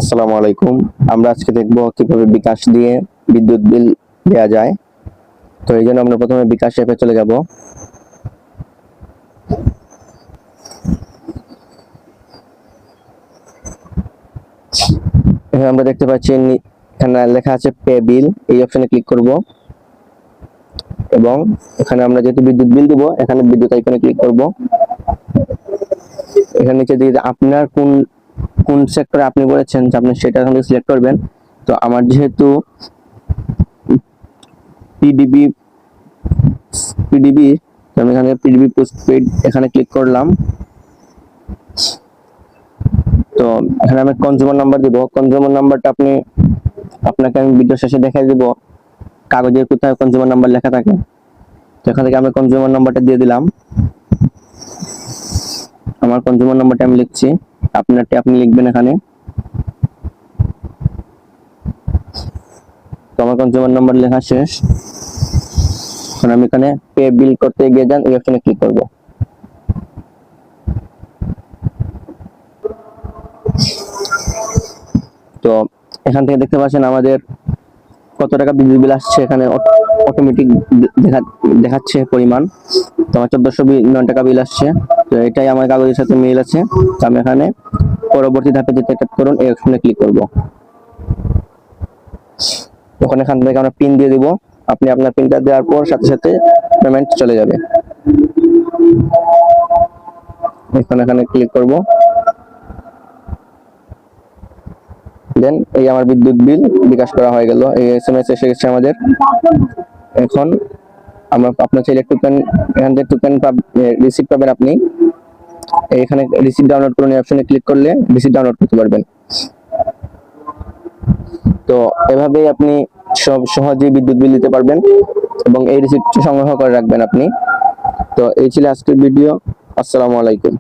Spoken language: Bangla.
আসসালামু আলাইকুম। আমরা আজকে দেখব কিভাবে বিকাশ দিয়ে বিদ্যুৎ বিল দেওয়া যায়। তো এই জন্য আমরা প্রথমে বিকাশ অ্যাপে চলে যাব। এখানে আমরা দেখতে পাচ্ছি এখানে লেখা আছে পে বিল, এই অপশনে ক্লিক করব এবং এখানে আমরা যেহেতু বিদ্যুৎ বিল দেব, এখানে বিদ্যুৎ আইকনে ক্লিক করব। এখানে নিচে দিয়ে আপনার কোন সেক্টরে আপনি বলেছেন যে আপনি সেটা এখানে সিলেক্ট করবেন। তো আমার যেহেতু পিডিবি পিডিবি আমি এখানে পিডিবি পোস্টপেড এখানে ক্লিক করলাম। তো এখানে আমি কনজিউমার নাম্বার দিব। কনজিউমার নাম্বারটা আপনাকে আমি ভিডিও শেষে দেখাই দিব কাগজের কোথায় কনজিউমার নাম্বার লেখা থাকে। তো এখান থেকে আমি কনজিউমার নাম্বারটা দিয়ে দিলাম। আমার কনজিউমার নাম্বারটা আমি লিখছি, আপনারটি আপনি লিখবেন এখানে। তো আমার কনজিউমার নাম্বার লেখা শেষ। এখন আমি এখানে পে বিল করতে গিয়ে যান, এই অপশনে ক্লিক করব। তো এখান থেকে দেখতে পাচ্ছেন আমাদের কত টাকা বিদ্যুৎ বিল আসছে, এখানে অটোমেটিক দেখাচ্ছে পরিমাণ। তো আমার 1409 টাকা বিল আসছে। তো এটাই আমার কাগজের সাথে মিল আছে। তো আমি এখানে পরবর্তী ধাপে যেতে ট্যাপ করুন, এই অপশনে ক্লিক করব। তখন এখান থেকে আমরা পিন দিয়ে দিব। আপনি আপনার পিনটা দেওয়ার পর সাথে সাথে পেমেন্ট চলে যাবে। এখানে ক্লিক করব। দেন এই আমার বিদ্যুৎ বিল বিকাশ করা হয়ে গেল, এই এসএমএস এসে গেছে আমাদের। এখন আপনার চাইলে টোকেন, এখান থেকে টোকেন রিসিপ্ট পাবেন। আপনি এখানে রিসিপ্ট ডাউনলোড করুন, এই অপশনে ক্লিক করলে রিসিপ্ট ডাউনলোড করতে পারবেন। তো এভাবেই আপনি সহজেই বিদ্যুৎ বিল দিতে পারবেন এবং এই রিসিপ্ট সংগ্রহ করে রাখবেন আপনি। তো এই ছিল আজকের ভিডিও। আসসালামু আলাইকুম।